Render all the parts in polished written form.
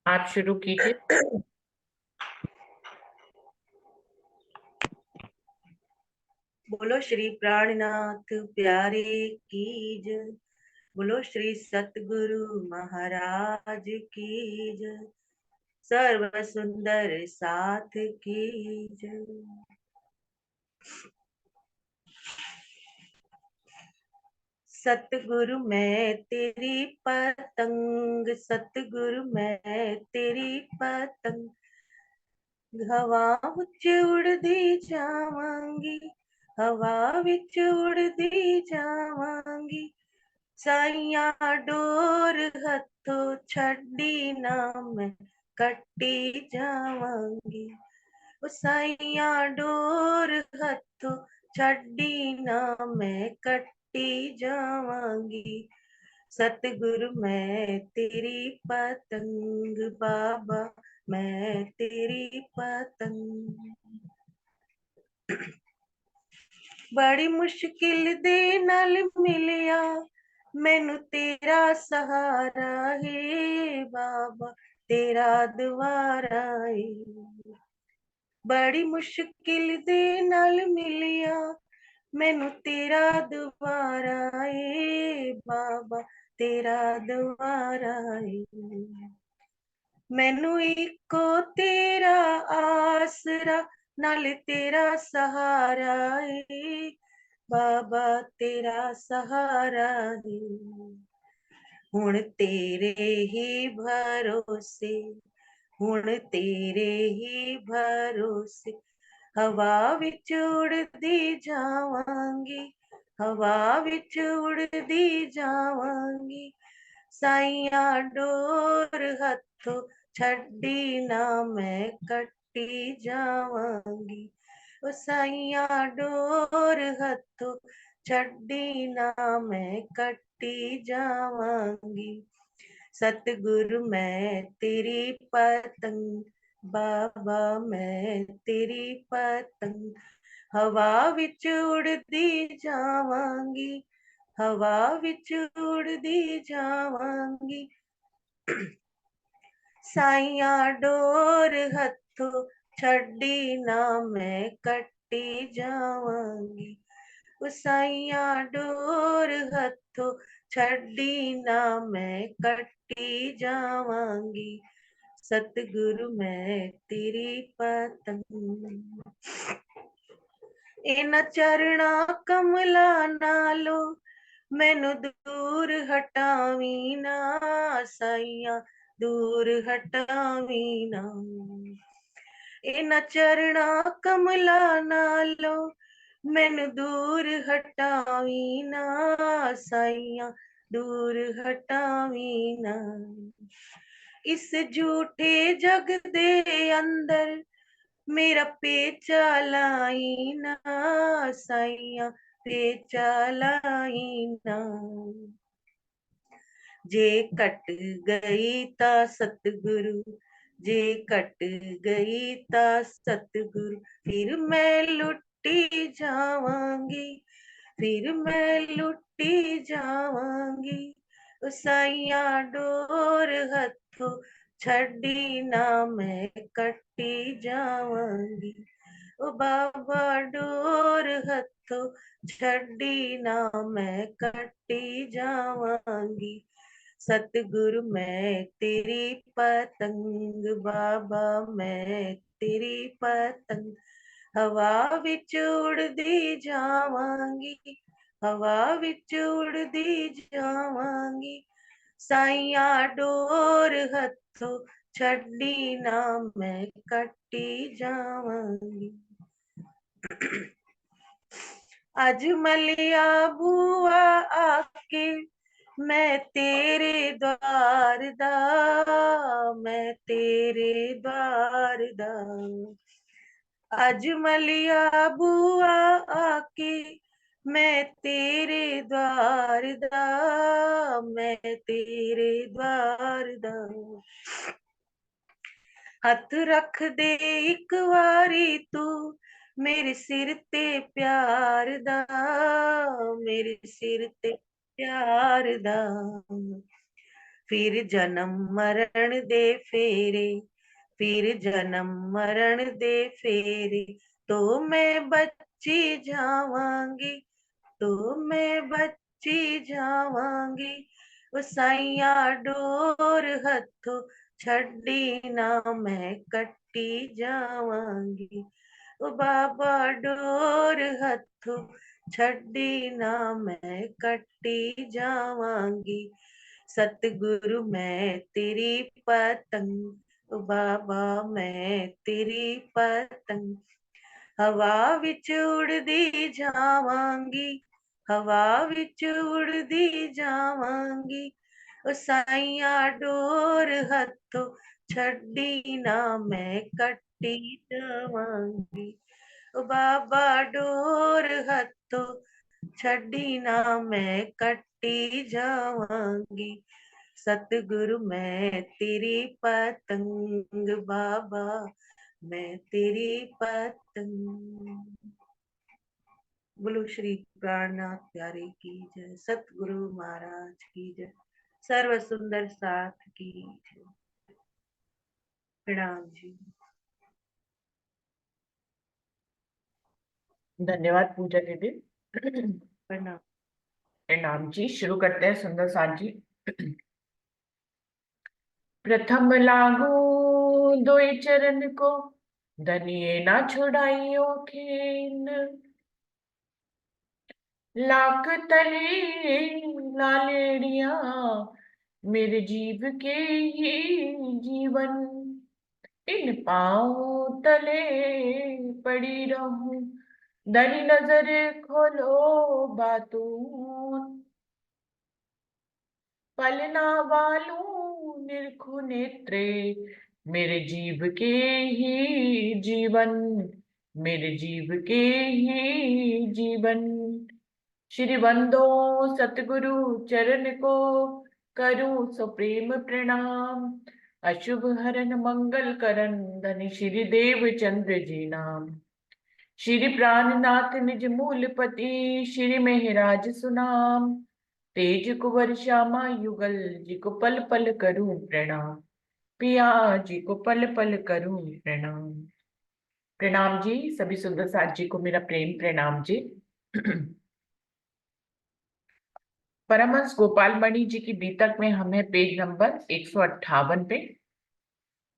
आप शुरू कीजिए। बोलो श्री प्राणनाथ प्यारे की जय। बोलो श्री सतगुरु महाराज की जय। सर्व सुंदर साथ की जय। सतगुरु मैं तेरी पतंग, सतगुरु मैं तेरी पतंग, हवा विच उड़दी जावांगी, हवा विच उड़दी जावांगी। साइया डोर हथों छड़ी ना मैं कट्टी जावांगी। साइया डोर हथों छड़ी ना मैं कट्टी जावांगी। सतगुरु मैं तेरी पतंग, बाबा मैं तेरी पतंग। बड़ी मुश्किल दे नाल मिलिया मैनू तेरा सहारा है बाबा, तेरा द्वारा है। बड़ी मुश्किल दे नाल मिलिया मैनू तेरा द्वारा है बाबा, तेरा द्वारा है। मैनू इको तेरा आसरा, नाल तेरा सहारा है बाबा, तेरा सहारा है। हुण तेरे ही भरोसे, हुण तेरे ही भरोसे, हवा विच उड़दी जावांगी, हवा विच उड़दी जावांगी। साइया डोर हथों छड़ी ना मैं कट्टी जावांगी। ओ साइया डोर हथों छड़ी ना मैं कट्टी जावांगी। सतगुरु मैं तेरी पतंग, बाबा मैं तेरी पतंग, हवा विच उड़दी जावांगी, हवा विच उड़दी जावांगी। साइया डोर हथों छड़ी ना मैं कट्टी जावांगी। साइया डोर हथों छड़ी ना मैं कट्टी जावांगी। सतगुरु मैं तेरी पतंग। इन चरणा कमला नालो मैनू दूर हटावी ना, साइया दूर हटावी ना। इन चरणा कमला नालो मैनू दूर हटावी ना, साइया दूर हटावी ना। इस झूठे जग दे अंदर मेरा पेचा लाई ना, साइया पेचा लाई ना। जे कट गई ता सतगुरु, जे कट गई ता सतगुरु, फिर मैं लुटी जावांगी, फिर मैं लुटी जावांगी। साइया डोर हथों छड़ी ना मैं कट्टी जावांगी। ओ बाबा डोर हथों छड़ी ना मैं कट्टी जावांगी। सतगुरु मैं तेरी पतंग, बाबा मैं तेरी पतंग, हवा विच उड़दी जावांगी, हवा विच उड़दी जावांगी। साइया डोर हथों छड़ी ना मैं कट्टी जावांगी। अज मलिया बुआ आके मैं तेरे द्वार दा, मैं तेरे द्वार दा। अज मलिया बुआ आके मैं तेरे द्वार दा, मैं तेरे द्वार दा। हथ रख दे एक वारी तू मेरे सिर ते प्यार दा, मेरे सिर ते प्यार दा। फिर जन्म मरण दे फेरे, फिर जन्म मरण दे फेरे, तो मैं बच्ची जावांगी, तो मैं बच्ची जावांगी। ओ साइया डोर हथों छड़ी ना मैं कट्टी जावांगी। ओ बाबा डोर हथों छड़ी ना मैं कट्टी जावांगी। सतगुरु मैं तेरी पतंग, ओ बाबा मैं तेरी पतंग। हवा विच उड़दी जावांगी, हवा विच उड़दी जावांगी। ओ साइया डोर हथों छड़ी ना मैं कट्टी जावांगी। ओ बाबा डोर हथों छड़ी ना मैं कट्टी जावांगी। सतगुरु मैं तेरी पतंग, बाबा मैं तेरी पतंग। बोलो श्री प्राणनाथ प्यारे की जय, सतगुरु महाराज की जय, सर्व सुंदर साथ की जय। प्रणाम जी। धन्यवाद पूजा दीदी। प्रणाम। प्रणाम जी। शुरू करते हैं सुंदर साथ जी। प्रथम लागू दोई चरण को, धनिये ना छुड़ाइयो खेन। लाख तले लालेड़िया, मेरे जीव के ही जीवन। इन पाँव तले पड़ी रहूं, धनी नजर खोलो बातून। पलना वालू निरखु नेत्रे, मेरे जीव के ही जीवन, मेरे जीव के ही जीवन। श्री बंदो सतगुरु चरण को, करूं सो प्रेम प्रणाम। अशुभ हरन मंगल करन, धनि श्री देव चंद्र जी नाम। श्री प्राणनाथ निज मूलपति, श्री मेहराज सुनाम। तेज कुंवर श्यामा युगल, जी को पल पल करूं प्रणाम। पिया जी को पल पल करूं प्रणाम। प्रणाम जी। सभी सुंदर साथ जी को मेरा प्रेम प्रणाम जी। परमहंस गोपाल मणि जी की बीतक में हमें पेज नंबर 158 पे,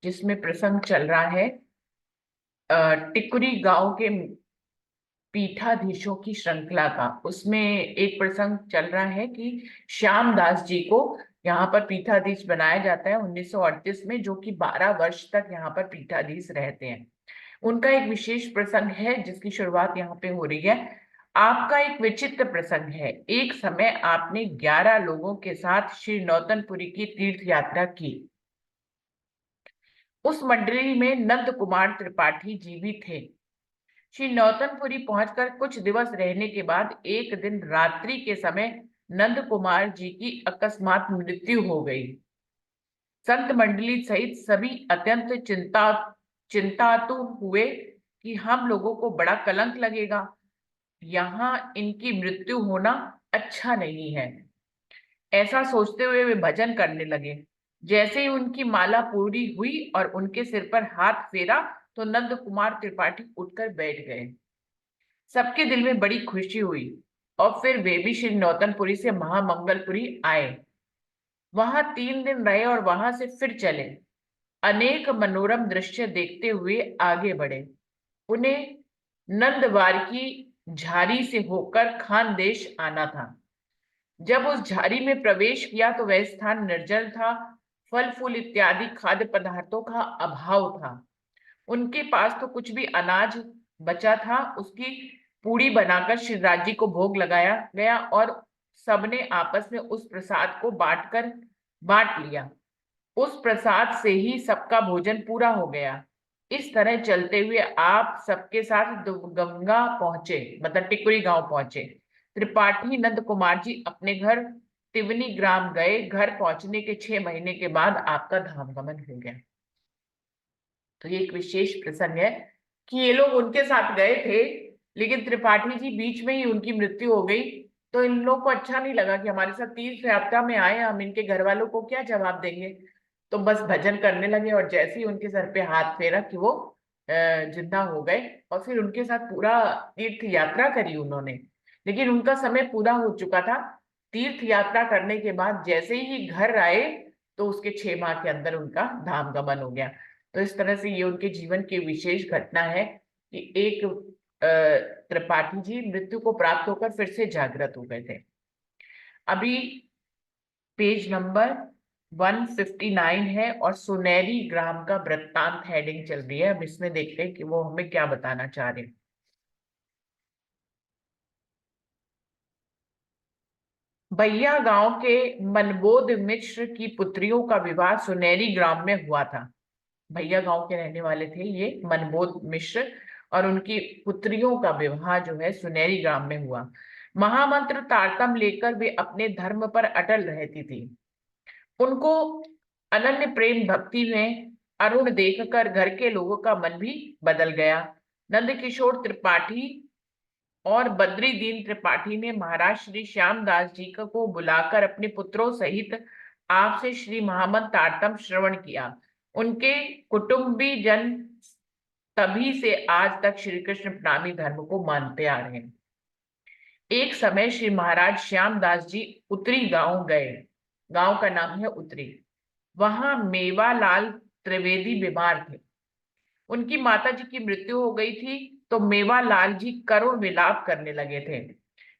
जिसमें प्रसंग चल रहा है टिकुरी गांव के पीठाधीशों की श्रृंखला का। उसमें एक प्रसंग चल रहा है कि श्याम दास जी को यहाँ पर पीठाधीश बनाया जाता है 1938 में, जो कि 12 वर्ष तक यहाँ पर पीठाधीश रहते हैं। उनका एक विशेष प्रसंग है जिसकी शुरुआत यहाँ पे हो रही है। आपका एक विचित्र प्रसंग है। एक समय आपने 11 लोगों के साथ श्री नौतनपुरी की तीर्थ यात्रा की। उस मंडली में नंद कुमार त्रिपाठी जी भी थे। श्री नौतनपुरी पहुंचकर कुछ दिवस रहने के बाद एक दिन रात्रि के समय नंद कुमार जी की अकस्मात मृत्यु हो गई। संत मंडली सहित सभी अत्यंत चिंतातुर हुए कि हम लोगों को बड़ा कलंक लगेगा, यहाँ इनकी मृत्यु होना अच्छा नहीं है। ऐसा सोचते हुए वे भजन करने लगे। जैसे ही उनकी माला पूरी हुई और उनके सिर पर हाथ फेरा तो नंद कुमार त्रिपाठी उठकर बैठ गए। सबके दिल में बड़ी खुशी हुई और फिर वे भी श्री नौतनपुरी से महामंगलपुरी आए। वहां 3 दिन रहे और वहां से फिर चले। अनेक मनोरम दृश्य देखते हुए आगे बढ़े। उन्हें नंदवार की झारी से होकर खानदेश आना था। जब उस झारी में प्रवेश किया तो वह स्थान निर्जल था। फल फूल इत्यादि खाद्य पदार्थों का अभाव था। उनके पास तो कुछ भी अनाज बचा था। उसकी पूड़ी बनाकर शिवराज जी को भोग लगाया गया और सबने आपस में उस प्रसाद को बांट लिया। उस प्रसाद से ही सबका भोजन पूरा हो गया। इस तरह चलते हुए आप सबके साथ गंगा पहुंचे, मतलब टिकुरी गांव पहुंचे। त्रिपाठी नंद कुमार जी अपने घर तिवनी ग्राम गए। घर पहुंचने के 6 महीने के बाद आपका धाम गमन हो गया। तो ये एक विशेष प्रसंग है कि ये लोग उनके साथ गए थे, लेकिन त्रिपाठी जी बीच में ही उनकी मृत्यु हो गई। तो इन लोगों को अच्छा नहीं लगा कि हमारे साथ तीर्थ यात्रा में आए, हम इनके घर वालों को क्या जवाब देंगे। तो बस भजन करने लगे, और जैसे ही उनके सर पे हाथ फेरा कि वो जिंदा हो गए। और फिर उनके साथ पूरा तीर्थ यात्रा करी उन्होंने। लेकिन उनका समय पूरा हो चुका था। तीर्थ यात्रा करने के बाद जैसे ही घर आए, तो उसके 6 माह के अंदर उनका धाम गमन हो गया। तो इस तरह से ये उनके जीवन की विशेष घटना है कि एक त्रिपाठी जी मृत्यु को प्राप्त होकर फिर से जागृत हो गए थे। अभी पेज नंबर 159 है, और सुनहरी ग्राम का वृत्तांत हेडिंग चल रही है। अब इसमें देखते हैं कि वो हमें क्या बताना चाह रहे हैं। भैया गांव के मनबोध मिश्र की पुत्रियों का विवाह सुनहरी ग्राम में हुआ था। भैया गांव के रहने वाले थे ये मनबोध मिश्र, और उनकी पुत्रियों का विवाह जो है सुनहरी ग्राम में हुआ। महामंत्र तारतम लेकर वे अपने धर्म पर अटल रहती थी। उनको अनन्य प्रेम भक्ति में अरुण देखकर घर के लोगों का मन भी बदल गया। नंदकिशोर त्रिपाठी और बद्रीदीन त्रिपाठी ने महाराज श्री श्यामदास जी को बुलाकर अपने पुत्रों सहित आपसे श्री महामंत्र तारतम श्रवण किया। उनके कुटुंबी जन तभी से आज तक श्री कृष्ण प्रेमी धर्म को मानते आ रहे हैं। एक समय श्री महाराज श्यामदास जी उतरी गांव गए। गांव का नाम है उतरी। वहां मेवालाल त्रिवेदी बीमार थे। उनकी माता जी की मृत्यु हो गई थी, तो मेवालाल जी करुण विलाप करने लगे थे।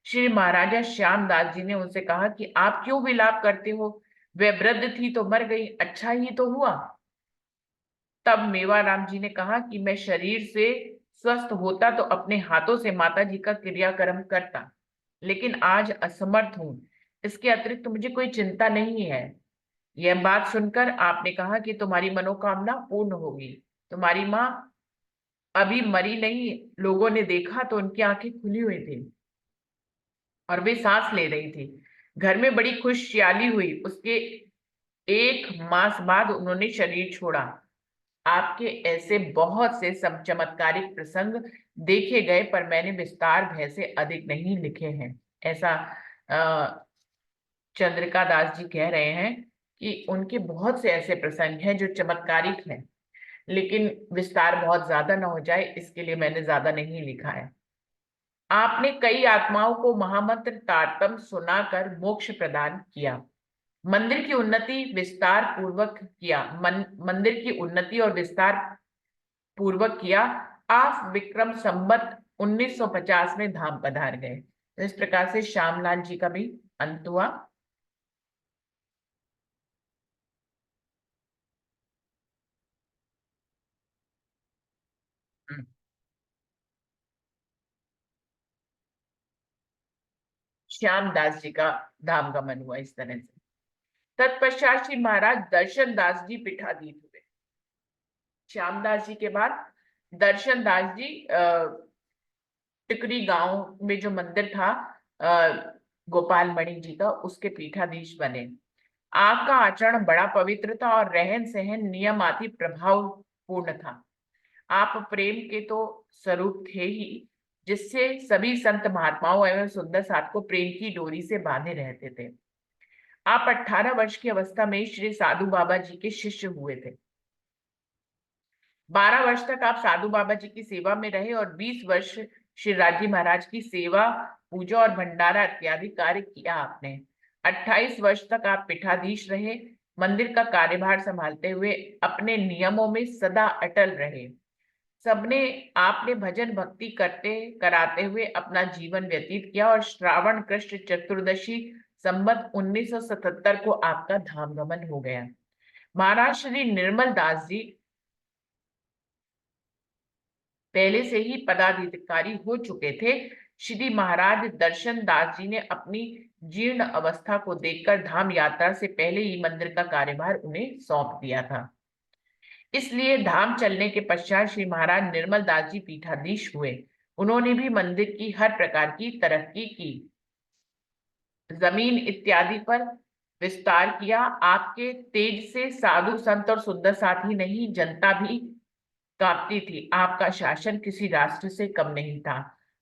श्री महाराजा श्यामदास जी ने उनसे कहा कि आप क्यों विलाप करते हो? वह वृद्ध थी तो मर गई, अच्छा ही तो हुआ। तब मेवाराम जी ने कहा कि मैं शरीर से स्वस्थ होता तो अपने हाथों से माता जी का क्रियाक्रम करता, लेकिन आज असमर्थ हूं। इसके अतिरिक्त तो मुझे कोई चिंता नहीं है। यह बात सुनकर आपने कहा कि तुम्हारी मनोकामना पूर्ण होगी। तुम्हारी माँ अभी मरी नहीं, लोगों ने देखा तो उनकी आंखें खुली हुई थी और वे सांस ले रही थी। घर में बड़ी खुशहाली हुई। उसके 1 मास बाद उन्होंने शरीर छोड़ा। आपके ऐसे बहुत से चमत्कारिक प्रसंग देखे गए, पर मैंने विस्तार भय से अधिक नहीं लिखे हैं। ऐसा चंद्रिका दास जी कह रहे हैं कि उनके बहुत से ऐसे प्रसंग हैं जो चमत्कारिक हैं, लेकिन विस्तार बहुत ज्यादा ना हो जाए इसके लिए मैंने ज्यादा नहीं लिखा है। आपने कई आत्माओं को महामंत्र तारतम सुनाकर मोक्ष प्रदान किया। मंदिर की उन्नति विस्तार पूर्वक किया। मंदिर की उन्नति और विस्तार पूर्वक किया। आप विक्रम संवत 1950 में धाम पधार गए। तो इस प्रकार से श्यामलाल जी का भी अंत हुआ। श्यामदास जी का धाम गमन हुआ इस तरह से। तत्पश्चात श्री महाराज दर्शन दास जी पीठाधीन हुए। श्यामदास जी के बाद दर्शन दास जी टिकरी गांव में जो मंदिर था गोपाल मणि जी का, उसके पीठाधीश बने। आपका आचरण बड़ा पवित्र था और रहन सहन नियमाति प्रभाव पूर्ण था। आप प्रेम के तो स्वरूप थे ही, जिससे सभी संत महात्माओं एवं सुंदर साथ को प्रेम की डोरी से बांधे रहते थे। आप 18 वर्ष की अवस्था में श्री साधु बाबा जी के शिष्य हुए थे। 12 वर्ष तक आप साधु बाबा जी की सेवा में रहे और 20 वर्ष श्री राजी महाराज की सेवा, पूजा और भंडारा इत्यादि कार्य किया आपने। 28 वर्ष तक आप पीठाधीश रहे। मंदिर का कार्यभार संभालते हुए अपने नियमों में सदा अटल रहे। सबने आपने भजन भक्ति करते कराते हुए अपना जीवन व्यतीत किया, और श्रावण कृष्ण चतुर्दशी संवत 1977 को आपका धाम गमन हो गया। महाराज श्री निर्मल दास जी पहले से ही पदाधिकारी हो चुके थे। श्री महाराज दर्शन दास जी ने अपनी जीर्ण अवस्था को देखकर धाम यात्रा से पहले ही मंदिर का कार्यभार उन्हें सौंप दिया था। इसलिए धाम चलने के पश्चात श्री महाराज निर्मल दास जी पीठाधीश हुए। उन्होंने भी मंदिर की हर प्रकार की तरक्की की, जमीन इत्यादि पर विस्तार किया। आपके तेज से साधु संत और सुंदर साथ ही नहीं, जनता भी कांपती थी। आपका शासन किसी राष्ट्र से कम नहीं था।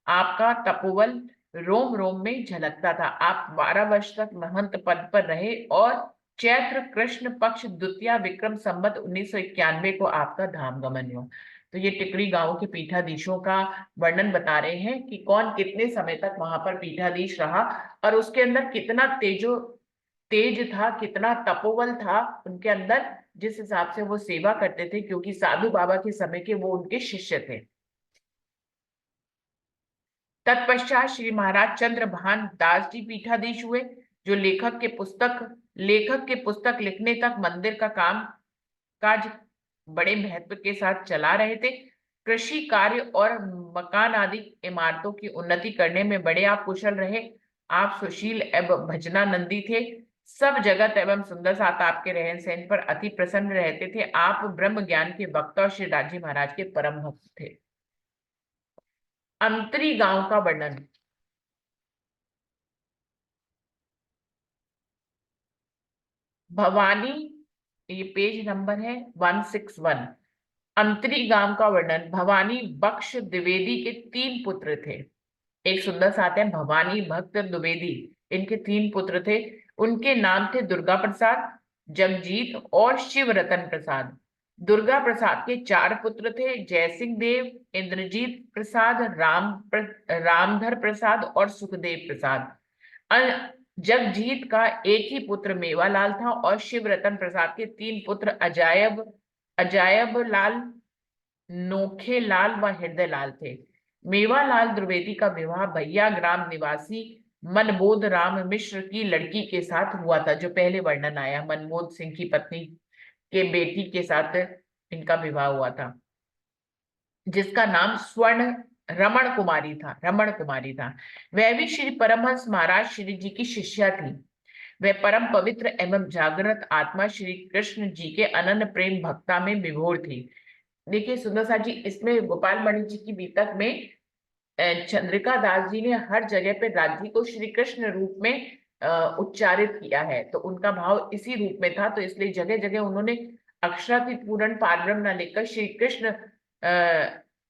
आपका तपोबल रोम रोम में झलकता था। आप 12 वर्ष तक महंत पद पर रहे और चैत्र कृष्ण पक्ष द्वितीया विक्रम संवत 1991 को आपका धाम गमन हुआ। तो ये टिकरी गांव के पीठाधीशों का वर्णन बता रहे हैं कि कौन कितने समय तक वहां पर पीठाधीश रहा और उसके अंदर कितना तेज था, कितना तपोबल था उनके अंदर, जिस हिसाब से वो सेवा करते थे, क्योंकि साधु बाबा के समय के वो उनके शिष्य थे। तत्पश्चात श्री महाराज चंद्रभान दास जी पीठाधीश हुए, जो लेखक के पुस्तक लिखने तक मंदिर का काम काज बड़े महत्व के साथ चला रहे थे। कृषि कार्य और मकान आदि इमारतों की उन्नति करने में बड़े आप कुशल रहे। आप सुशील एवं भजनानंदी थे। सब जगत एवं सुंदर साथ आपके रहन सहन पर अति प्रसन्न रहते थे। आप ब्रह्म ज्ञान के वक्ता और श्री राजी महाराज के परम भक्त थे। अंतरी गांव का वर्णन। भवानी, ये पेज नंबर है 161। अंतरी गांव का वर्णन। भवानी बख्श द्विवेदी के 3 पुत्र थे। एक सुंदर साथ है, भवानी भक्त द्विवेदी, इनके 3 पुत्र थे। उनके नाम थे दुर्गा प्रसाद, जगजीत और शिव रतन प्रसाद। दुर्गा प्रसाद के 4 पुत्र थे, जयसिंह देव, इंद्रजीत प्रसाद, रामधर प्रसाद और सुखदेव प्रसाद। जगजीत का एक ही पुत्र मेवालाल था और शिव रतन प्रसाद के 3 पुत्र अजायब लाल, नोखे लाल व हृदय लाल थे। मेवालाल द्विवेदी का विवाह भैया ग्राम निवासी मनबोध राम मिश्र की लड़की के साथ हुआ था, जो पहले वर्णन आया, मनमोद सिंह की पत्नी के बेटी के साथ इनका विवाह हुआ था, जिसका नाम रमण कुमारी था। वह भी श्री परमहंस महाराज श्री जी की शिष्या थी। वह परम पवित्र एवं जागृत आत्मा श्री कृष्ण जी के अनन्य प्रेम भक्ता में विभोर थी। देखिए सुंदर सा जी, इसमें गोपाल मणि जी की बीतक में चंद्रिका दास जी ने हर जगह पे राज्य को श्री कृष्ण रूप में उच्चारित किया है, तो उनका भाव इसी रूप में था, तो इसलिए जगह जगह उन्होंने अक्षराति पूर्ण पारब्रह्म न लिखकर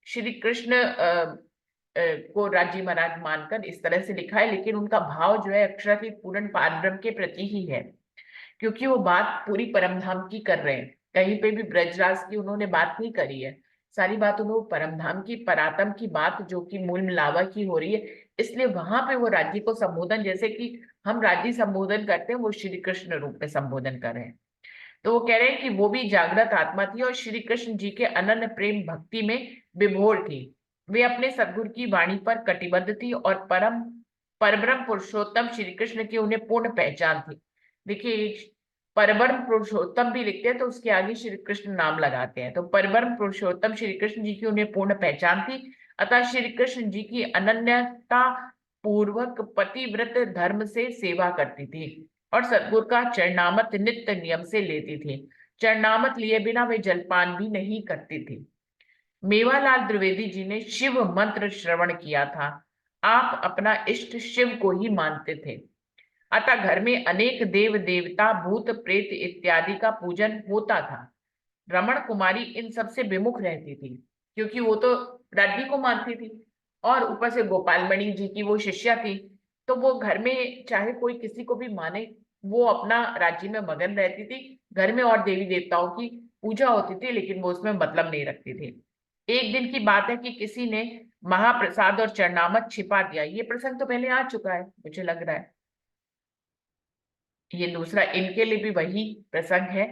श्री कृष्ण को राजी महाराज मानकर इस तरह से लिखा है, लेकिन उनका भाव जो है अक्षराति पूर्ण पारब्रह्म के प्रति ही है, क्योंकि वो बात पूरी परमधाम की कर रहे हैं। कहीं पे भी ब्रजराज की उन्होंने बात नहीं करी है, सारी बात उन्होंने परमधाम की, परातम की बात, जो कि मूल मिलावा की हो रही है, इसलिए वहां पे वो राज्य को संबोधन, जैसे कि हम राज्य संबोधन करते हैं, वो श्री कृष्ण रूप में संबोधन कर रहे हैं। तो वो कह रहे हैं कि वो भी जागृत आत्मा थी और श्री कृष्ण जी के अनन्य प्रेम भक्ति में विभोर थी। वे अपने सद्गुरु की वाणी पर कटिबद्ध थी और परब्रह्म पुरुषोत्तम श्री कृष्ण की उन्हें पूर्ण पहचान थी। देखिए, परब्रह्म पुरुषोत्तम भी लिखते हैं तो उसके आगे श्री कृष्ण नाम लगाते हैं, तो परब्रह्म पुरुषोत्तम श्री कृष्ण जी की उन्हें पूर्ण पहचान थी। अतः श्री कृष्ण जी की अनन्यता पूर्वक पतिव्रत धर्म से सेवा करती थी और सतगुरु का चरणामत नित्य नियम से लेती थी। चरणामत लिए बिना वे जलपान भी नहीं करती थी। मेवालाल द्विवेदी जी ने शिव मंत्र श्रवण किया था। आप अपना इष्ट शिव को ही मानते थे, अतः घर में अनेक देव देवता भूत प्रेत इत्यादि का पूजन होता था। रमण कुमारी इन सब से विमुख रहती थी, क्योंकि वो तो राज्य को मानती थी और ऊपर से गोपाल मणि जी की वो शिष्या थी, तो वो घर में चाहे कोई किसी को भी माने, वो अपना राज्य में मगन रहती थी। घर में और देवी देवताओं की पूजा होती थी, लेकिन वो उसमें मतलब नहीं रखती थी। एक दिन की बात है कि किसी ने महाप्रसाद और चरणामत छिपा दिया। ये प्रसंग तो पहले आ चुका है, मुझे लग रहा है। ये दूसरा इनके लिए भी वही प्रसंग है,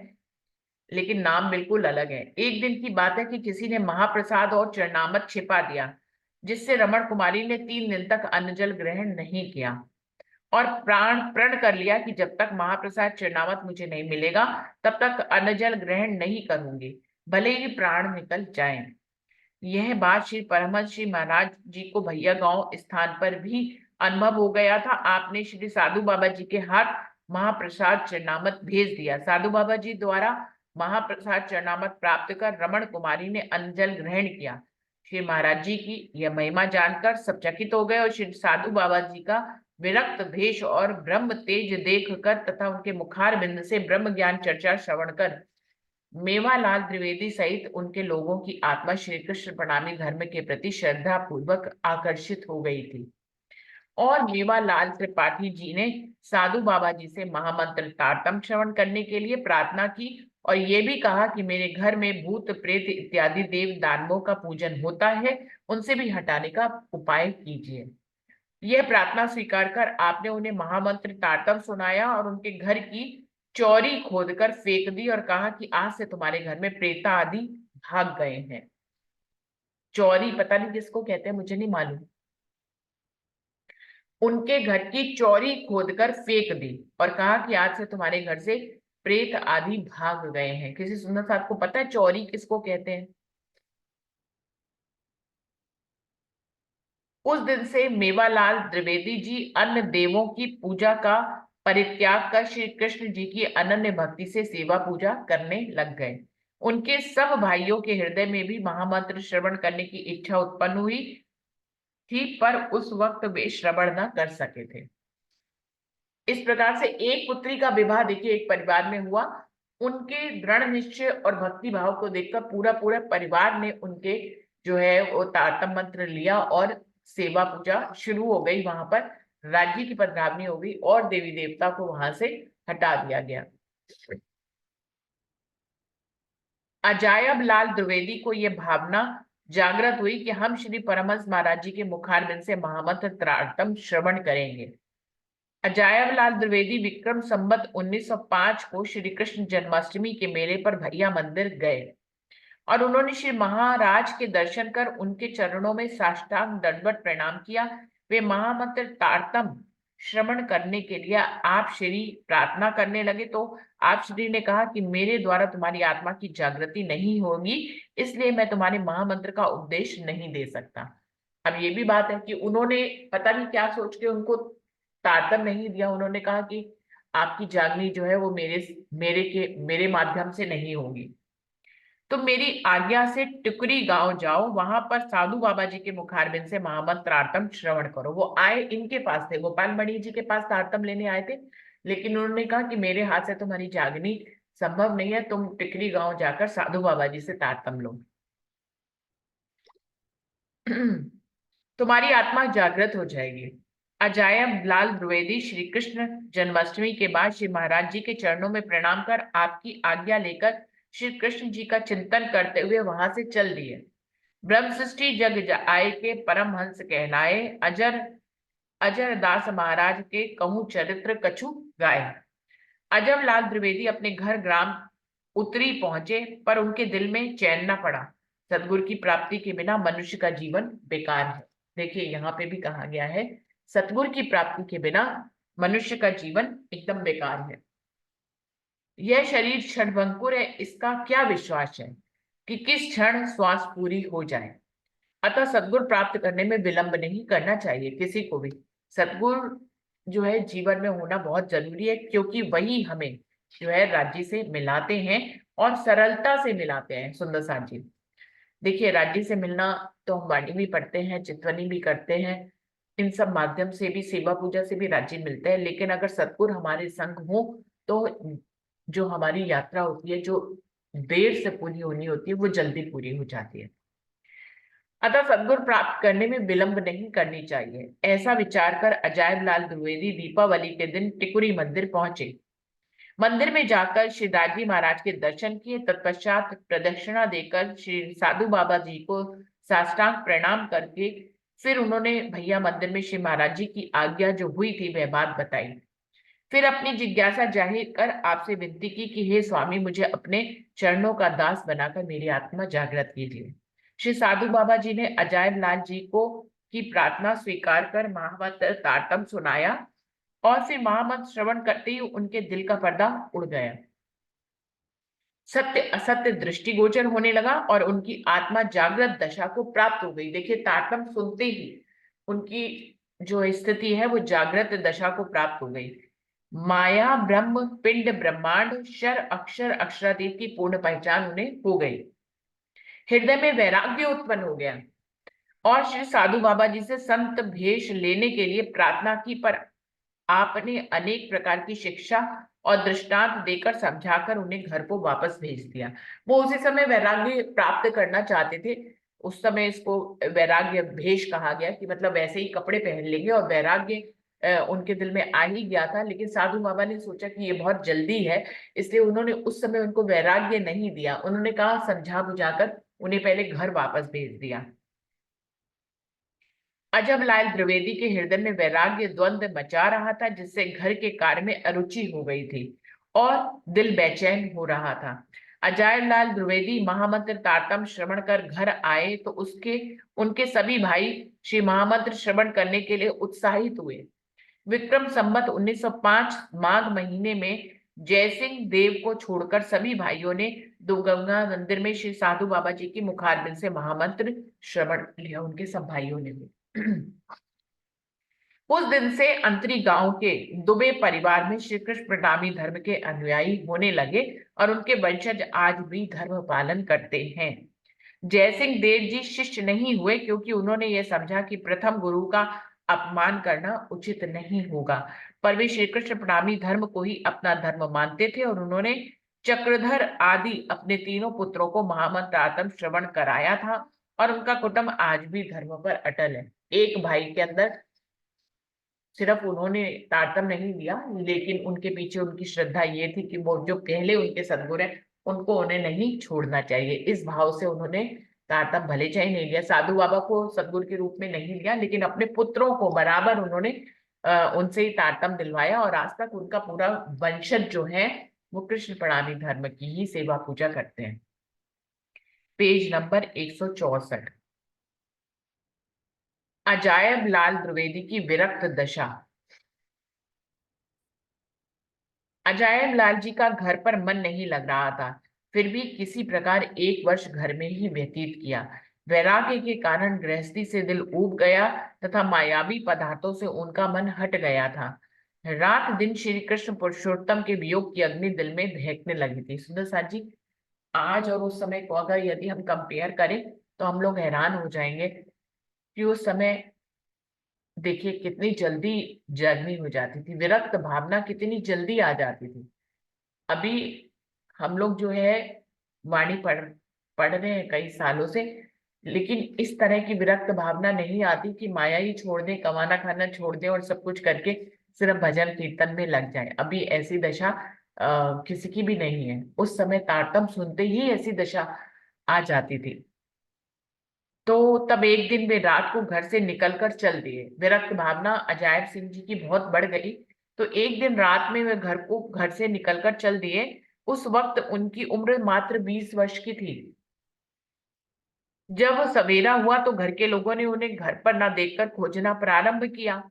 लेकिन नाम बिल्कुल अलग है। एक दिन की बात है कि किसी ने महाप्रसाद और चरणामत छिपा दिया, जिससे रमण कुमारी ने 3 दिन तक अन्न जल ग्रहण नहीं किया और प्रण कर लिया कि जब तक महाप्रसाद चरणामत मुझे नहीं मिलेगा, तब तक अन्न जल ग्रहण नहीं करूंगी, भले ही प्राण निकल जाए। यह बात श्री परमहंस श्री महाराज जी को भैया गांव स्थान पर भी अनुभव हो गया था। आपने श्री साधु बाबा जी के हाथ महाप्रसाद चरणामत भेज दिया। साधु बाबा जी द्वारा महाप्रसाद चरणामत प्राप्त कर रमण कुमारी ने अन्न ग्रहण किया। श्री महाराज जी की यह महिमा जानकर सब चकित हो गए और श्री साधु बाबा जी का विरक्त भेष और ब्रह्म तेज देख कर तथा उनके मुखार बिंद से ब्रह्म ज्ञान चर्चा श्रवण कर मेवालाल द्विवेदी सहित उनके लोगों की आत्मा श्री कृष्ण प्रणामी धर्म के प्रति श्रद्धा पूर्वक आकर्षित हो गई थी। और मेवालाल त्रिपाठी जी ने साधु बाबा जी से महामंत्र तारतम श्रवण करने के लिए प्रार्थना की और ये भी कहा कि मेरे घर में भूत प्रेत इत्यादि देव दानवों का पूजन होता है, उनसे भी हटाने का उपाय कीजिए। यह प्रार्थना स्वीकार कर आपने उन्हें महामंत्र तारतम सुनाया और उनके घर की चौरी खोदकर फेंक दी और कहा कि आज से तुम्हारे घर में प्रेता आदि भाग गए हैं। चौरी पता नहीं किसको कहते हैं, मुझे नहीं मालूम। उनके घर की चौरी खोदकर फेंक दी और कहा कि आज से तुम्हारे घर से प्रेत आदि भाग गए हैं। किसी सुंदर साथ को पता है चौरी किसको कहते हैं? उस दिन से मेवालाल द्विवेदी जी अन्य देवों की पूजा का परित्याग कर श्री कृष्ण जी की अनन्य भक्ति से सेवा पूजा करने लग गए। उनके सब भाइयों के हृदय में भी महामंत्र श्रवण करने की इच्छा उत्पन्न हुई थी, पर उस वक्त वे श्रवण न कर सके थे। इस प्रकार से एक पुत्री का विवाह देखिए एक परिवार में हुआ। उनके दृढ़ निश्चय और भक्ति भाव को देखकर पूरा पूरा परिवार ने उनके जो है वो तारतम मंत्र लिया और सेवा पूजा शुरू हो गई। वहां पर राज्य की पधरावनी हो गई और देवी देवता को वहां से हटा दिया गया। अजायब लाल द्विवेदी को यह भावना जागृत हुई कि हम श्री परमहंस महाराज जी के मुखारबिंद से महामंत्र तारतम श्रवण करेंगे। अजायब लाल द्विवेदी विक्रम संवत 1905 को श्री कृष्ण जन्माष्टमी के मेले पर भैया मंदिर गए और उन्होंने श्री महाराज के दर्शन कर उनके चरणों में साष्टांग दंडवत प्रणाम किया। वे महामंत्र तारतम श्रवण करने के लिए आप श्री प्रार्थना करने लगे तो आप श्री ने कहा कि मेरे द्वारा तुम्हारी आत्मा की जागृति नहीं होगी, इसलिए मैं तुम्हारे महामंत्र का उपदेश नहीं दे सकता। अब ये भी बात है कि उन्होंने पता नहीं क्या सोच के उनको तारतम नहीं दिया। उन्होंने कहा कि आपकी जागनी जो है वो मेरे माध्यम से नहीं होगी, तो मेरी आज्ञा से टिकरी गांव जाओ, वहां पर साधु बाबा जी के मुखारबिंद से महामंत्र तारतम श्रवण करो। वो आए इनके पास थे, गोपाल मणि जी के पास तारतम लेने आए थे, लेकिन उन्होंने कहा कि मेरे हाथ से तुम्हारी जागनी संभव नहीं है, तुम टिकरी गांव जाकर साधु बाबा जी से तारतम लो। तुम्हारी आत्मा जागृत हो जाएगी। अजायब लाल द्विवेदी श्री कृष्ण जन्माष्टमी के बाद श्री महाराज जी के चरणों में प्रणाम कर आपकी आज्ञा लेकर श्री कृष्ण जी का चिंतन करते हुए वहां से चल दिए। ब्रह्म सृष्टि जग आए के परमहंस कहलाए, अजर अजर दास महाराज के कहूँ चरित्र कछु गाए। अजब लाल द्विवेदी अपने घर ग्राम उत्तरी पहुंचे, पर उनके दिल में चैन न पड़ा। सतगुरु की प्राप्ति के बिना मनुष्य का जीवन बेकार है। देखिए यहाँ पे भी कहा गया है सतगुरु की प्राप्ति के बिना मनुष्य का जीवन एकदम बेकार है। यह शरीर क्षणभंगुर है, इसका क्या विश्वास है कि किस क्षण श्वास पूरी हो जाए। अतः सतगुरु प्राप्त करने में विलंब नहीं करना चाहिए किसी को भी। सतगुरु जो है जीवन में होना बहुत जरूरी है, क्योंकि वही हमें जो है राज्य से मिलाते हैं और सरलता से मिलाते हैं। सुंदर साथ जी देखिए, राज्य से मिलना तो हम वाणी भी पढ़ते हैं, चितवनी भी करते हैं, इन सब माध्यम से भी सेवा पूजा से भी राज्य मिलते हैं, लेकिन अगर सतगुरु हमारे संग हो तो जो हमारी यात्रा होती है, जो देर से पूरी होनी होती है, वो जल्दी पूरी हो जाती है। अतः सद्गुरु प्राप्त करने में विलंब नहीं करनी चाहिए। ऐसा विचार कर अजायब लाल द्विवेदी दीपावली के दिन टिकुरी मंदिर पहुंचे। मंदिर में जाकर श्री दाजी महाराज के दर्शन किए। तत्पश्चात प्रदक्षिणा देकर श्री साधु बाबा जी को साष्टांग प्रणाम करके फिर उन्होंने भैया मंदिर में श्री महाराज जी की आज्ञा जो हुई थी वह बात बताई। फिर अपनी जिज्ञासा जाहिर कर आपसे विनती की कि हे स्वामी, मुझे अपने चरणों का दास बनाकर मेरी आत्मा जागृत कीजिए। श्री साधु बाबा जी ने अजायब लाल जी को की प्रार्थना स्वीकार कर महामंत्र तारतम सुनाया और फिर महामंत्र श्रवण करते ही उनके दिल का पर्दा उड़ गया। सत्य असत्य दृष्टिगोचर होने लगा और उनकी आत्मा जागृत दशा को प्राप्त हो गई। देखिए, तारतम सुनते ही उनकी जो स्थिति है वो जागृत दशा को प्राप्त हो गई। माया ब्रह्म पिंड ब्रह्मांड शर अक्षर अक्षरातीत की पूर्ण पहचान उन्हें हो गई। हृदय में वैराग्य उत्पन्न हो गया और श्री साधु बाबा जी से संत भेष लेने के लिए प्रार्थना की, पर आपने अनेक प्रकार की शिक्षा और दृष्टांत देकर समझाकर उन्हें घर को वापस भेज दिया। वो उसी समय वैराग्य प्राप्त करना चाहते थे, उस समय इसको वैराग्य भेष कहा गया, कि मतलब वैसे ही कपड़े पहन लेंगे, और वैराग्य उनके दिल में आ ही गया था। लेकिन साधु बाबा ने सोचा कि ये बहुत जल्दी है, इसलिए उन्होंने उस समय उनको वैराग्य नहीं दिया। उन्होंने कहा, समझा बुझाकर उन्हें पहले घर वापस भेज दिया। अजब लाल द्विवेदी के हृदय में वैराग्य द्वंद मचा रहा था, जिससे घर के कार्य में अरुचि हो गई थी और दिल बेचैन हो रहा था। अजायब लाल द्विवेदी महामंत्र तारतम श्रवण कर घर आए तो उसके उनके सभी भाई श्री महामंत्र श्रवण करने के लिए उत्साहित हुए। विक्रम संवत 1905 माघ महीने में जयसिंह देव को छोड़कर सभी भाइयों ने दुर्गंगा मंदिर में श्री साधु बाबा जी की मुखारबिंद से महामंत्र श्रवण लिया। उनके सब भाइयों ने भी। उस दिन से अंतरी गांव के दुबे परिवार में श्री कृष्ण प्रणामी धर्म के अनुयायी होने लगे और उनके वंशज आज भी धर्म पालन करते हैं। जयसिंह देव जी शिष्य नहीं हुए क्योंकि उन्होंने यह समझा कि प्रथम गुरु का अपमान करना उचित नहीं होगा, पर वे श्री कृष्ण प्रणामी धर्म को ही अपना धर्म मानते थे और उन्होंने चक्रधर आदि अपने तीनों पुत्रों को महामंत्र आत्म श्रवण कराया था और उनका कुटुंब आज भी धर्म पर अटल है। एक भाई के अंदर सिर्फ उन्होंने तारतम नहीं लिया, लेकिन उनके पीछे उनकी श्रद्धा ये थी कि वो जो पहले उनके सद्गुरु हैं उनको उन्हें नहीं छोड़ना चाहिए। इस भाव से उन्होंने तारतम भले चाहे नहीं लिया, साधु बाबा को सद्गुरु के रूप में नहीं लिया, लेकिन अपने पुत्रों को बराबर उन्होंने उनसे ही तारतम दिलवाया और आज तक उनका पूरा वंशज जो है वो कृष्ण प्रणामी धर्म की ही सेवा पूजा करते हैं। Page number 164। अजायब लाल द्विवेदी की विरक्त दशा। अजायब लाल जी का घर पर मन नहीं लग रहा था, फिर भी किसी प्रकार एक वर्ष घर में ही व्यतीत किया। वैराग्य के कारण गृहस्थी से दिल ऊब गया तथा मायावी पदार्थों से उनका मन हट गया था। रात दिन श्री कृष्ण पुरुषोत्तम के वियोग की अग्नि दिल में दहकने लगी थी। सुंदर साथ जी, आज और उस समय को अगर यदि हम कंपेयर करें तो हम लोग हैरान हो जाएंगे कि उस समय देखिए कितनी जल्दी जर्नी हो जाती थी, विरक्त भावना कितनी जल्दी आ जाती थी। अभी हम लोग जो है वाणी पढ़ रहे हैं कई सालों से, लेकिन इस तरह की विरक्त भावना नहीं आती कि माया ही छोड़ दें, कमाना खाना छोड़ दें और सब कुछ करके सिर्फ भजन कीर्तन में लग जाए। अभी ऐसी दशा किसी की भी नहीं है। उस समय तारतम सुनते ही ऐसी दशा आ जाती थी। तो तब एक दिन वे रात को घर से निकलकर चल दिए। विरक्त भावना अजायब सिंह जी की बहुत बढ़ गई, तो एक दिन रात में वे घर से निकलकर चल दिए। उस वक्त उनकी उम्र मात्र 20 वर्ष की थी। जब सवेरा हुआ तो घर के लोगों ने उन्हें घर पर न देखकर खोजना प्रारंभ किया।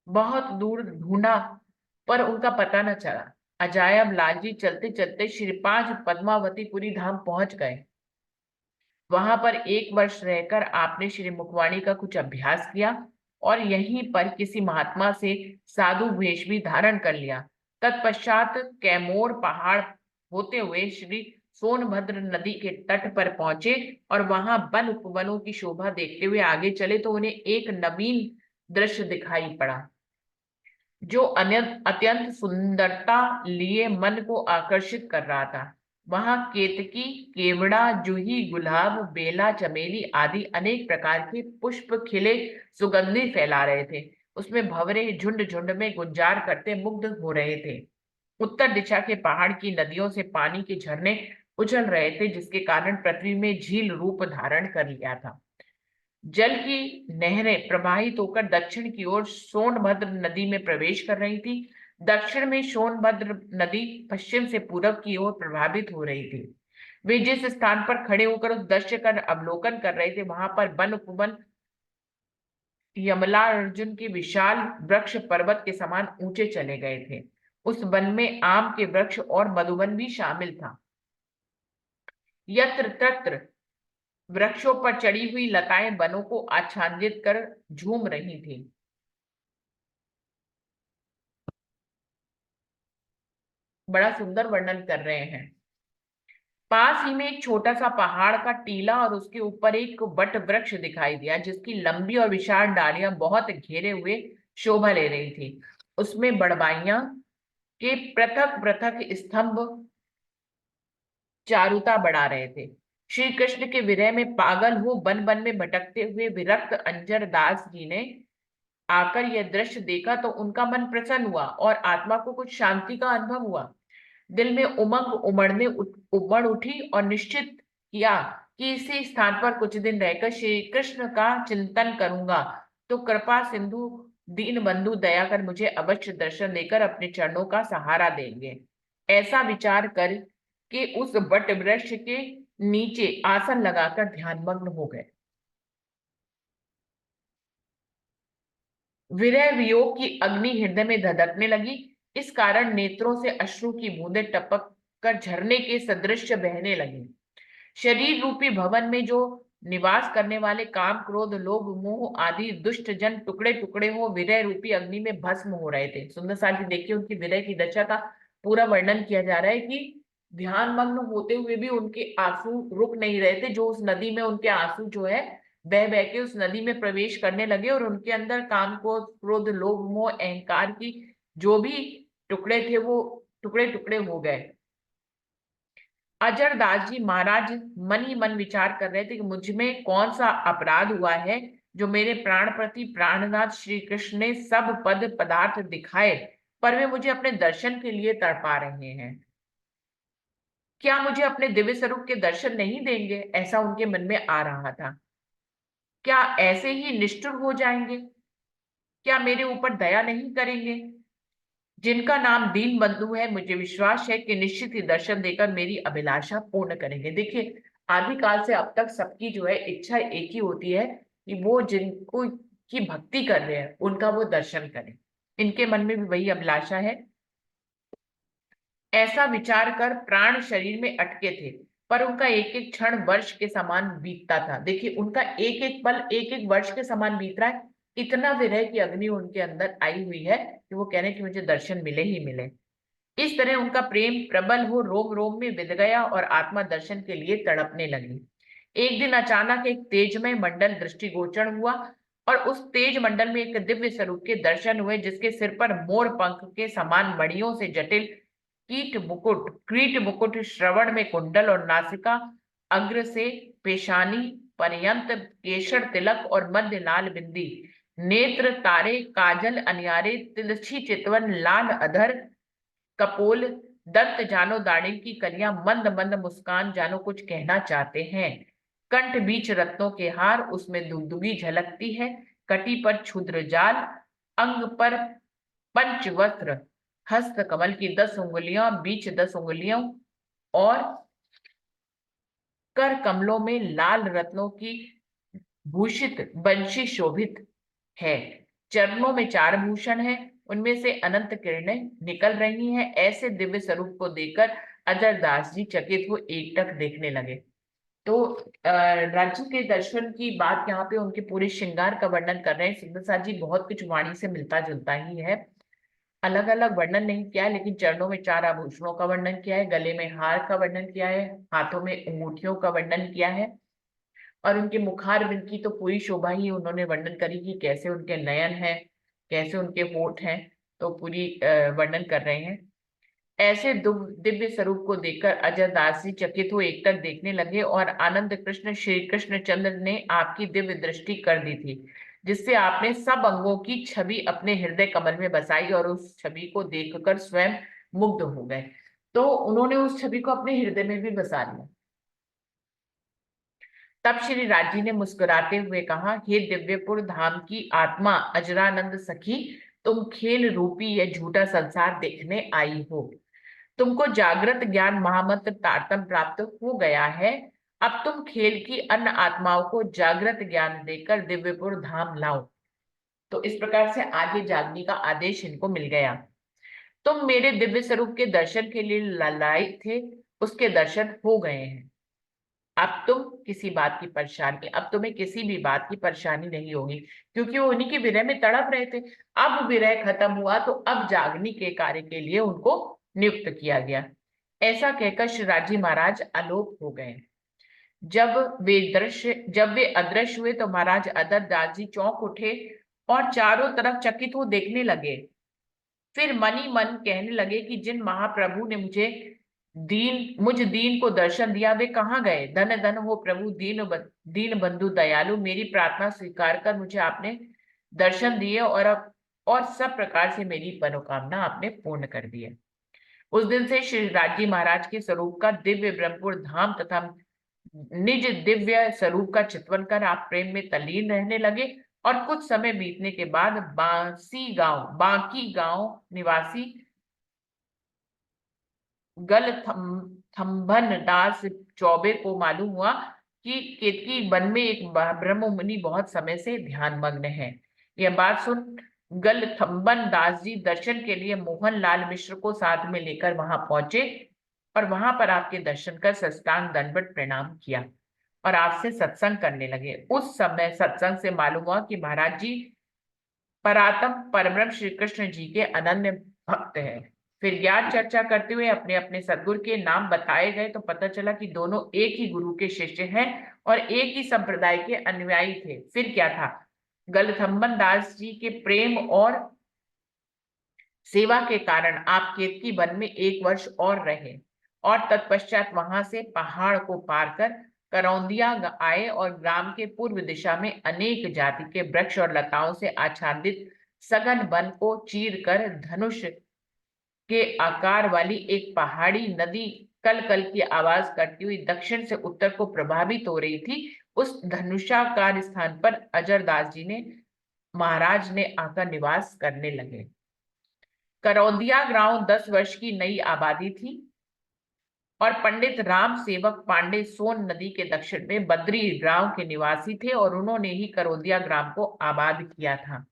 बहुत दूर ढूंढा पर उनका पता न चला। अजायब लाल जी चलते चलते श्रीपांच पद्मावतीपुरी धाम पहुंच गए। वहां पर एक वर्ष रहकर आपने श्री मुखवाणी का कुछ अभ्यास किया और यहीं पर किसी महात्मा से साधु वेश भी धारण कर लिया। तत्पश्चात कैमोर पहाड़ होते हुए श्री सोनभद्र नदी के तट पर पहुंचे और वहां वन उपवनों की शोभा देखते हुए आगे चले तो उन्हें एक नवीन दृश्य दिखाई पड़ा, जो अत्यंत सुंदरता लिए मन को आकर्षित कर रहा था। वहां केतकी, केवड़ा, जूही, गुलाब, बेला, चमेली आदि अनेक प्रकार के पुष्प खिले सुगंधि फैला रहे थे। उसमें भंवरे झुंड झुंड में गुंजार करते मुग्ध हो रहे थे। उत्तर दिशा के पहाड़ की नदियों से पानी के झरने उछल रहे थे, जिसके कारण पृथ्वी में झील रूप धारण कर लिया था। जल की नहरें प्रवाहित होकर दक्षिण की ओर सोनभद्र नदी में प्रवेश कर रही थी। दक्षिण में सोनभद्र नदी पश्चिम से पूरब की ओर प्रभावित हो रही थी। वे जिस स्थान पर खड़े होकर उस दृश्य का अवलोकन कर रहे थे वहां पर वन उपवन यमला अर्जुन के विशाल वृक्ष पर्वत के समान ऊंचे चले गए थे। उस वन में आम के वृक्ष और मधुवन भी शामिल था। यत्र तत्र वृक्षों पर चढ़ी हुई लताएं वनों को आच्छादित कर झूम रही थी। बड़ा सुंदर वर्णन कर रहे हैं। पास ही में एक छोटा सा पहाड़ का टीला और उसके ऊपर एक वट वृक्ष दिखाई दिया, जिसकी लंबी और विशाल डालियां बहुत घेरे हुए शोभा ले रही थी। उसमें बड़वाइयां के पृथक पृथक स्तंभ चारुता बढ़ा रहे थे। श्री कृष्ण के विरह में पागल हो वन वन में भटकते हुए विरक्त अंजर दास जी ने आकर यह दृश्य देखा तो उनका मन प्रसन्न हुआ और आत्मा को कुछ शांति का अनुभव हुआ। दिल में उमंग उमड़ उठी और निश्चित किया कि इसी स्थान पर कुछ दिन रहकर श्री कृष्ण का चिंतन करूंगा तो कृपा सिंधु दीन बंधु दया कर मुझे अवश्य दर्शन देकर अपने चरणों का सहारा देंगे। ऐसा विचार कर के उस वट वृक्ष के नीचे आसन लगाकर ध्यानमग्न हो गए। विरह वियोग की अग्नि हृदय में धधकने लगी। इस कारण नेत्रों से अश्रु की बूंदें टपक कर झरने के सदृश बहने लगी। शरीर रूपी भवन में जो निवास करने वाले काम क्रोध लोभ मोह आदि दुष्ट जन टुकड़े टुकड़े हो विरह रूपी अग्नि में भस्म हो रहे थे। सुंदर साल जी देखिए उनकी विरह की दशा का पूरा वर्णन किया जा रहा है कि ध्यान मग्न होते हुए भी उनके आंसू रुक नहीं रहे थे। जो उस नदी में उनके आंसू जो है बह बह के उस नदी में प्रवेश करने लगे और उनके अंदर काम को क्रोध लोभ मोह अहंकार की जो भी टुकड़े थे वो टुकड़े टुकड़े हो गए। अजर दास जी महाराज मन ही मन विचार कर रहे थे कि मुझ में कौन सा अपराध हुआ है जो मेरे प्राण प्रति प्राणनाथ श्री कृष्ण ने सब पद पदार्थ दिखाए पर वे मुझे अपने दर्शन के लिए तड़पा रहे हैं। क्या मुझे अपने दिव्य स्वरूप के दर्शन नहीं देंगे, ऐसा उनके मन में आ रहा था। क्या ऐसे ही निष्ठुर हो जाएंगे? क्या मेरे ऊपर दया नहीं करेंगे? जिनका नाम दीन बंधु है मुझे विश्वास है कि निश्चित ही दर्शन देकर मेरी अभिलाषा पूर्ण करेंगे। देखिए आदिकाल से अब तक सबकी जो है इच्छा एक ही होती है कि वो जिनको की भक्ति कर रहे हैं उनका वो दर्शन करें। इनके मन में भी वही अभिलाषा है। ऐसा विचार कर प्राण शरीर में अटके थे पर उनका एक एक क्षण वर्ष के समान बीतता था। देखिए उनका एक एक पल एक एक वर्ष के समान बीत रहा है। इतना विरह की अग्नि उनके अंदर आई हुई है कि वो कह रहे हैं कि मुझे दर्शन मिले ही मिले। इस तरह उनका प्रेम प्रबल हो रोम रोम में विध गया और आत्मा दर्शन के लिए तड़पने लगी। एक दिन अचानक एक तेजमय मंडल दृष्टिगोचर हुआ और उस तेज मंडल में एक दिव्य स्वरूप के दर्शन हुए जिसके सिर पर मोर पंख के समान मणियों से जटिल कीट मुकुट श्रवण में कुंडल और नासिका अग्र से पेशानी पर्यंत केशर तिलक और मध्य लाल बिंदी नेत्र तारे काजल अनियारे तिलछी चितवन लाल अधर कपोल दंत जानो दाढ़ी की कलियां मंद मंद मुस्कान जानो कुछ कहना चाहते हैं। कंठ बीच रत्नों के हार उसमें दुगदुगी झलकती है। कटी पर क्षुद्र जाल अंग पर पंच वस्त्र हस्त कमल की 10 उंगलियां बीच 10 उंगलियों और कर कमलों में लाल रत्नों की भूषित बंशी शोभित है। चरणों में 4 भूषण है उनमें से अनंत किरणें निकल रही हैं। ऐसे दिव्य स्वरूप को देखकर अजर दास जी चकित हो एकटक देखने लगे। तो राज्य के दर्शन की बात यहाँ पे उनके पूरे श्रृंगार का वर्णन कर रहे हैं। सुंदर साथ जी बहुत कुछ वाणी से मिलता जुलता ही है। अलग अलग वर्णन नहीं किया है लेकिन चरणों में 4 आभूषणों का वर्णन किया है, गले में हार का वर्णन किया है, हाथों में अंगूठियों का वर्णन किया है और उनके मुखारविंद की तो पूरी शोभा ही उन्होंने वर्णन करी कि कैसे उनके नयन है कैसे उनके होठ हैं। तो पूरी वर्णन कर रहे हैं। ऐसे दिव्य स्वरूप को देखकर अजय दास जी चकित हो एकटक देखने लगे और आनंद कृष्ण श्री कृष्ण चंद्र ने आपकी दिव्य दृष्टि कर दी थी जिससे आपने सब अंगों की छवि अपने हृदय कमल में बसाई और उस छवि को देखकर स्वयं मुग्ध हो गए। तो उन्होंने उस छवि को अपने हृदय में भी बसा लिया। तब श्री राजी ने मुस्कुराते हुए कहा, हे दिव्यपुर धाम की आत्मा अजरानंद सखी, तुम खेल रूपी यह झूठा संसार देखने आई हो। तुमको जागृत ज्ञान महामंत्र तारतम प्राप्त हो गया है। अब तुम खेल की अन्य आत्माओं को जागृत ज्ञान देकर दिव्यपुर धाम लाओ। तो इस प्रकार से आगे जागने का आदेश इनको मिल गया। तुम मेरे दिव्य स्वरूप के दर्शन के लिए लालायित थे, उसके दर्शन हो गए हैं। अब तुम किसी बात की परेशानी अब तुम्हें किसी भी बात की परेशानी नहीं होगी क्योंकि वो उन्हीं की विरह में तड़प रहे थे। अब विरह खत्म हुआ तो अब जागनी के कार्य के लिए उनको नियुक्त किया गया। ऐसा कहकर शिवराज जी महाराज आलोक हो गए। जब वे अदृश्य हुए तो महाराज अदर दास जी चौंक उठे और चारों तरफ चकित हो देखने लगे। फिर मन ही मन कहने लगे कि जिन महाप्रभु ने मुझे मुझ दीन को दर्शन दिया, वे कहाँ गए? धन धन हो प्रभु दीन बंधु दयालु, मेरी प्रार्थना स्वीकार कर मुझे आपने दर्शन दिए और सब प्रकार से मेरी मनोकामना आपने पूर्ण कर दी है। उस दिन से श्री राजी महाराज के स्वरूप का दिव्य ब्रह्मपुर धाम तथा निज दिव्य स्वरूप का चितवन कर आप प्रेम में तल्लीन रहने लगे। और कुछ समय बीतने के बाद बाकी गांव निवासी थम्भन दास चौबे को मालूम हुआ कि केतकी वन में एक ब्रह्म मुनि बहुत समय से ध्यान मग्न है। यह बात सुन गलथम्बन दास जी दर्शन के लिए मोहन लाल मिश्र को साथ में लेकर वहां पहुंचे और वहां पर आपके दर्शन कर साष्टांग दंडवत प्रणाम किया और आपसे सत्संग करने लगे। उस समय सत्संग से मालूम हुआ कि महाराज जी परात्म परब्रह्म श्री कृष्ण जी के अनन्य भक्त हैं। फिर ज्ञान चर्चा करते हुए अपने अपने सदगुरु के नाम बताए गए तो पता चला कि दोनों एक ही गुरु के शिष्य हैं और एक ही संप्रदाय के अनुयायी थे। फिर क्या था, गलथम्बन दास जी के प्रेम और सेवा के कारण आप केतकी वन में 1 वर्ष और रहे और तत्पश्चात वहां से पहाड़ को पार कर करौंदिया आए और ग्राम के पूर्व दिशा में अनेक जाति के वृक्ष और लताओं से आच्छादित सघन वन को चीर कर धनुष के आकार वाली एक पहाड़ी नदी कल कल की आवाज करती हुई दक्षिण से उत्तर को प्रभावित हो रही थी। उस धनुषाकार स्थान पर अजरदास जी ने महाराज ने आकर निवास करने लगे। करौंदिया गांव 10 वर्ष की नई आबादी थी और पंडित राम सेवक पांडे सोन नदी के दक्षिण में बद्री गांव के निवासी थे और उन्होंने ही करौंदिया ग्राम को आबाद किया था।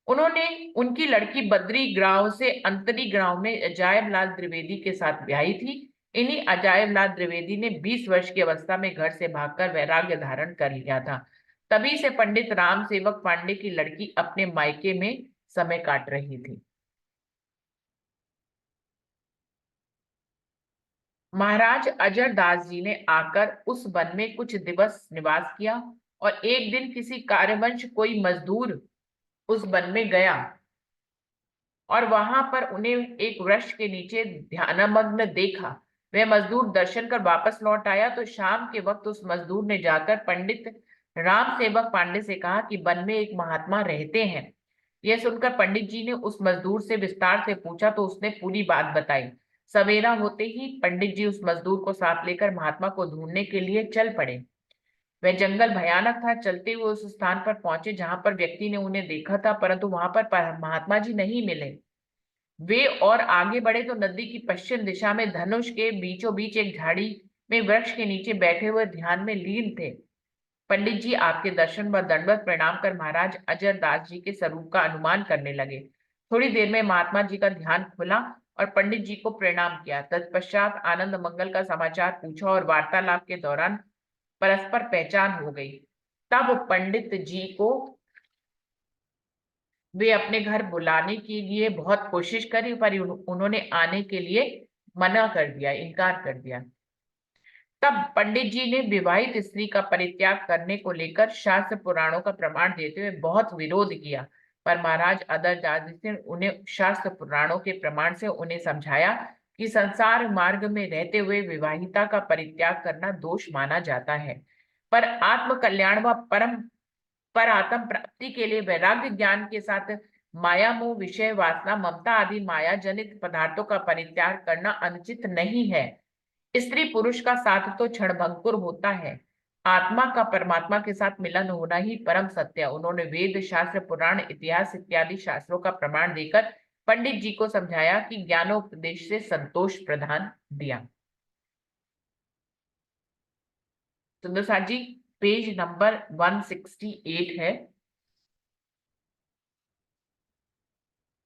उन्होंने उनकी लड़की बद्री गांव से अंतरी गांव में अजायब लाल द्विवेदी के साथ ब्याही थी। इन्हीं अजायब लाल द्विवेदी ने 20 वर्ष की अवस्था में घर से भागकर वैराग्य धारण कर लिया था। तभी से पंडित राम सेवक पांडे की लड़की अपने मायके में समय काट रही थी। महाराज अजरदास जी ने आकर उस वन में कुछ दिवस निवास किया और एक दिन किसी कार्यवंश कोई मजदूर उस वन में गया और वहां पर उन्हें एक वृक्ष के नीचे ध्यानमग्न देखा। वह मजदूर दर्शन कर वापस लौट आया तो शाम के वक्त उस मजदूर ने जाकर पंडित राम सेवक पांडे से कहा कि वन में एक महात्मा रहते हैं। यह सुनकर पंडित जी ने उस मजदूर से विस्तार से पूछा तो उसने पूरी बात बताई। सवेरा होते ही पंडित जी उस मजदूर को साथ लेकर महात्मा को ढूंढने के लिए चल पड़े। वह जंगल भयानक था। चलते हुए उस स्थान पर पहुंचे जहां पर व्यक्ति ने उन्हें देखा था, परंतु वहां पर महात्मा जी नहीं मिले। वे और आगे बढ़े तो नदी की पश्चिम दिशा में धनुष के बीचों बीच एक झाड़ी में वृक्ष के नीचे बैठे हुए ध्यान में लीन थे। पंडित जी आपके दर्शन व दंडवत प्रणाम कर महाराज अजरदास जी के स्वरूप का अनुमान करने लगे। थोड़ी देर में महात्मा जी का ध्यान खुला और पंडित जी को प्रणाम किया। तत्पश्चात आनंद मंगल का समाचार पूछा और वार्तालाप के दौरान परस्पर पहचान हो गई। तब पंडित जी को वे अपने घर बुलाने के लिए बहुत कोशिश करी पर उन्होंने आने के लिए मना कर दिया, इनकार कर दिया। तब पंडित जी ने विवाहित स्त्री का परित्याग करने को लेकर शास्त्र पुराणों का प्रमाण देते हुए बहुत विरोध किया, पर महाराज अजरदास जी ने उन्हें शास्त्र पुराणों के प्रमाण से उन्हें समझाया कि संसार मार्ग में रहते हुए विवाहिता का परित्याग करना दोष माना जाता है, पर आत्म कल्याण व पर आत्म प्राप्ति के लिए वैराग्य ज्ञान के साथ माया मोह विषय वासना ममता आदि माया जनित पदार्थों का परित्याग करना अनुचित नहीं है। स्त्री पुरुष का साथ तो क्षणभंगुर होता है, आत्मा का परमात्मा के साथ मिलन होना ही परम सत्य है। उन्होंने वेद शास्त्र पुराण इतिहास इत्यादि शास्त्रों का प्रमाण देकर पंडित जी को समझाया कि ज्ञानोपदेश से संतोष प्रदान दिया। सुंदर साथ जी पेज नंबर 168 है।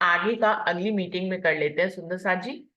आगे का अगली मीटिंग में कर लेते हैं सुंदर साथ जी।